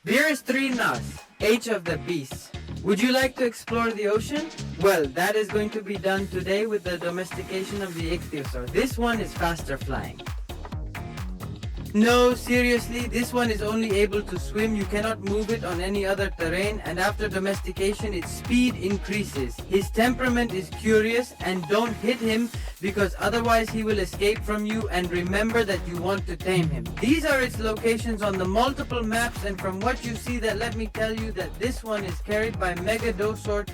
There is 3 Nas, H of the beast. Would you like to explore the ocean? Well, that is going to be done today with the domestication of the Ichthyosaur. This one is faster flying. No, seriously, this one is only able to swim. You cannot move it on any other terrain, and after domestication its speed increases. His temperament is curious, and don't hit him because otherwise he will escape from you, and remember that you want to tame him. These are its locations on the multiple maps, and from what you see that, let me tell you that this one is carried by Mercado Libre.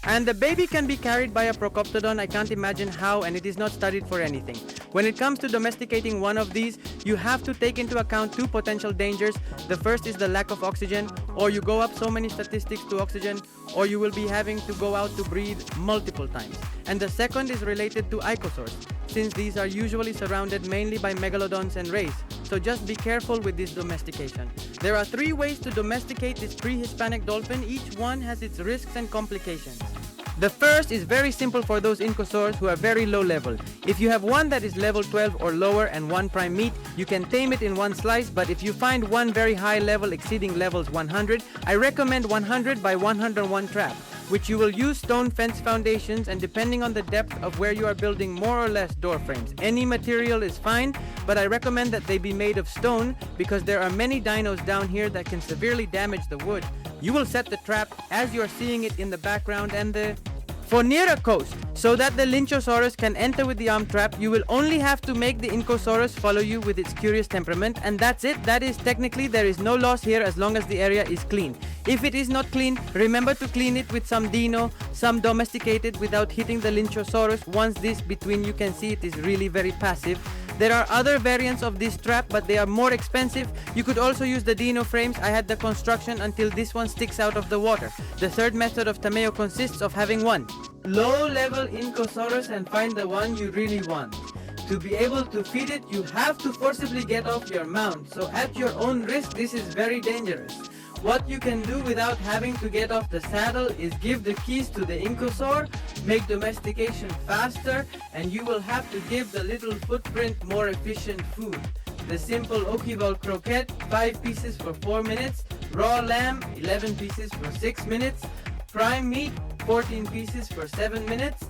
And the baby can be carried by a Procoptodon. I can't imagine how, and it is not studied for anything. When it comes to domesticating one of these, you have to take into account 2 potential dangers. The first is the lack of oxygen, or you go up so many statistics to oxygen, or you will be having to go out to breathe multiple times. And the second is related to ichthyosaurs, since these are usually surrounded mainly by megalodons and rays. So just be careful with this domestication. There are 3 ways to domesticate this pre-Hispanic dolphin. Each one has its risks and complications. The first is very simple for those ichthyosaurs who are very low level. If you have one that is level 12 or lower and one prime meat, you can tame it in one slice, but if you find one very high level exceeding levels 100, I recommend 100 by 101 trap, which you will use stone fence foundations, and depending on the depth of where you are building, more or less door frames. Any material is fine, but I recommend that they be made of stone because there are many dinos down here that can severely damage the wood. You will set the trap as you are seeing it in the background and for near a coast, so that the Ichthyosaurus can enter with the arm trap. You will only have to make the Ichthyosaurus follow you with its curious temperament, and that's it. That is, technically there is no loss here as long as the area is clean. If it is not clean, remember to clean it with some dino, some domesticated without hitting the Ichthyosaurus. Once this between, you can see it is really very passive. There are other variants of this trap, but they are more expensive. You could also use the dino frames. I had the construction until this one sticks out of the water. The third method of tameo consists of having one low-level Ichthyosaurus and find the one you really want. To be able to feed it, you have to forcibly get off your mount. So at your own risk, this is very dangerous. What you can do without having to get off the saddle is give the keys to the Ichthyosaur, make domestication faster, and you will have to give the little footprint more efficient food. The simple Okiball croquette, 5 pieces for 4 minutes, raw lamb, 11 pieces for 6 minutes, prime meat, 14 pieces for 7 minutes.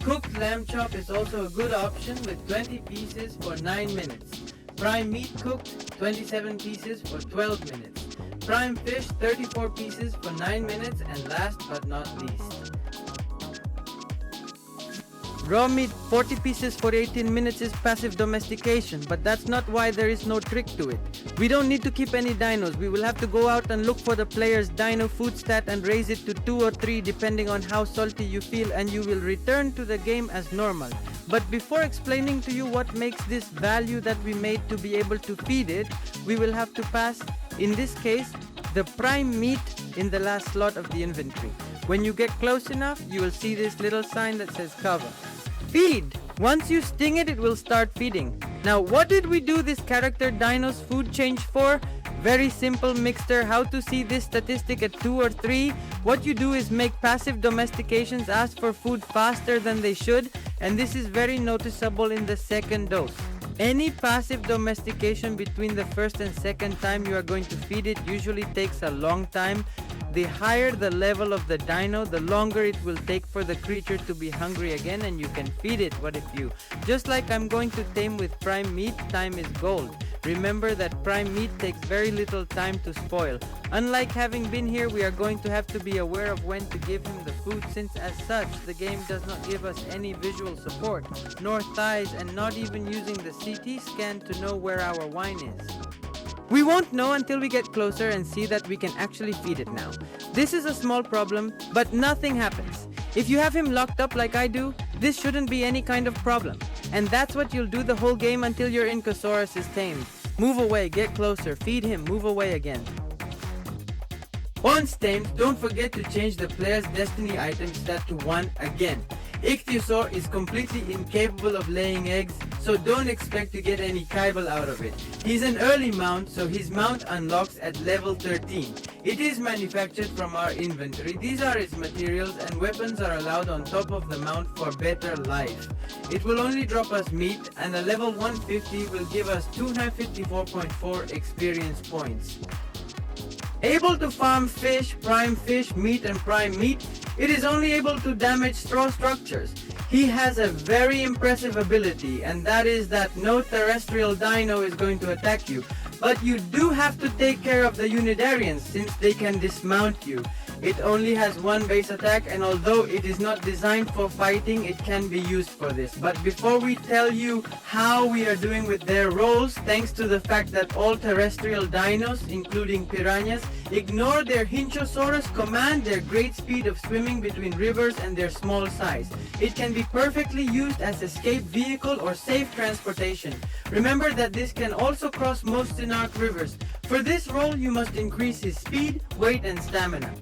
Cooked lamb chop is also a good option with 20 pieces for 9 minutes. Prime meat cooked, 27 pieces for 12 minutes. Prime fish, 34 pieces for 9 minutes, and last but not least, raw meat, 40 pieces for 18 minutes is passive domestication, but that's not why there is no trick to it. We don't need to keep any dinos. We will have to go out and look for the player's dino food stat and raise it to 2 or 3 depending on how salty you feel, and you will return to the game as normal. But before explaining to you what makes this value that we made to be able to feed it, we will have to pass, in this case, the prime meat in the last slot of the inventory. When you get close enough, you will see this little sign that says cover. Feed! Once you sting it, it will start feeding. Now, what did we do this character Dino's food change for? Very simple, Mixter. How to see this statistic at 2 or 3? What you do is make passive domestications ask for food faster than they should, and this is very noticeable in the second dose. Any passive domestication between the first and second time you are going to feed it usually takes a long time. The higher the level of the dino, the longer it will take for the creature to be hungry again, and you can feed it. What if you, just like I'm going to tame with prime meat, time is gold. Remember that prime meat takes very little time to spoil. Unlike having been here, we are going to have to be aware of when to give him the food, since as such, the game does not give us any visual support, nor thighs, and not even using the CT scan to know where our wine is. We won't know until we get closer and see that we can actually feed it now. This is a small problem, but nothing happens. If you have him locked up like I do, this shouldn't be any kind of problem. And that's what you'll do the whole game until your Ichthyosaurus is tamed. Move away, get closer, feed him, move away again. Once tamed, don't forget to change the player's destiny item stat to 1 again. Ichthyosaur is completely incapable of laying eggs, so don't expect to get any kibble out of it. He's an early mount, so his mount unlocks at level 13. It is manufactured from our inventory. These are its materials, and weapons are allowed on top of the mount for better life. It will only drop us meat, and a level 150 will give us 254.4 experience points. Able to farm fish, prime meat, and prime meat, it is only able to damage straw structures. He has a very impressive ability, and that is that no terrestrial dino is going to attack you. But you do have to take care of the Unidarians since they can dismount you. It only has one base attack, and although it is not designed for fighting, it can be used for this. But before we tell you how we are doing with their roles, thanks to the fact that all terrestrial dinos, including piranhas, ignore their Ichthyosaurus command their great speed of swimming between rivers and their small size. It can be perfectly used as escape vehicle or safe transportation. Remember that this can also cross most ARK rivers. For this role, you must increase his speed, weight, and stamina.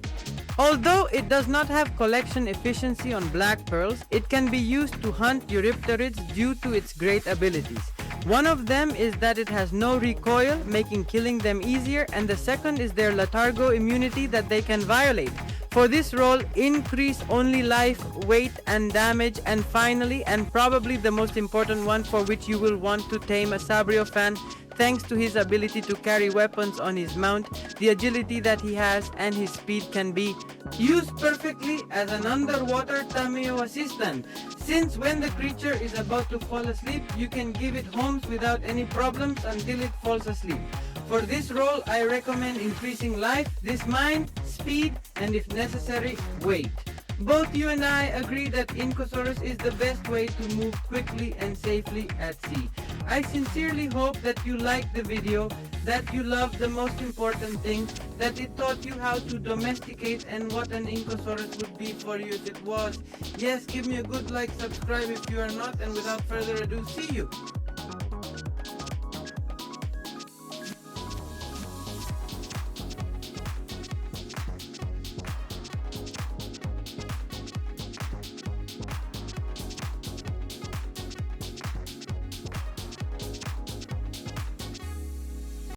Although it does not have collection efficiency on black pearls, it can be used to hunt Eurypterids due to its great abilities. One of them is that it has no recoil, making killing them easier, and the second is their Letargo immunity that they can violate. For this role, increase only life, weight, and damage, and finally, and probably the most important one for which you will want to tame a Sabriofan, thanks to his ability to carry weapons on his mount, the agility that he has, and his speed can be used perfectly as an underwater Tameo assistant. Since when the creature is about to fall asleep, you can give it homes without any problems until it falls asleep. For this role, I recommend increasing life, dismind, speed, and if necessary, weight. Both you and I agree that Ichthyosaurus is the best way to move quickly and safely at sea. I sincerely hope that you liked the video, that you loved the most important thing, that it taught you how to domesticate and what an Ichthyosaurus would be for you if it was. Yes, give me a good like, subscribe if you are not, and without further ado, see you!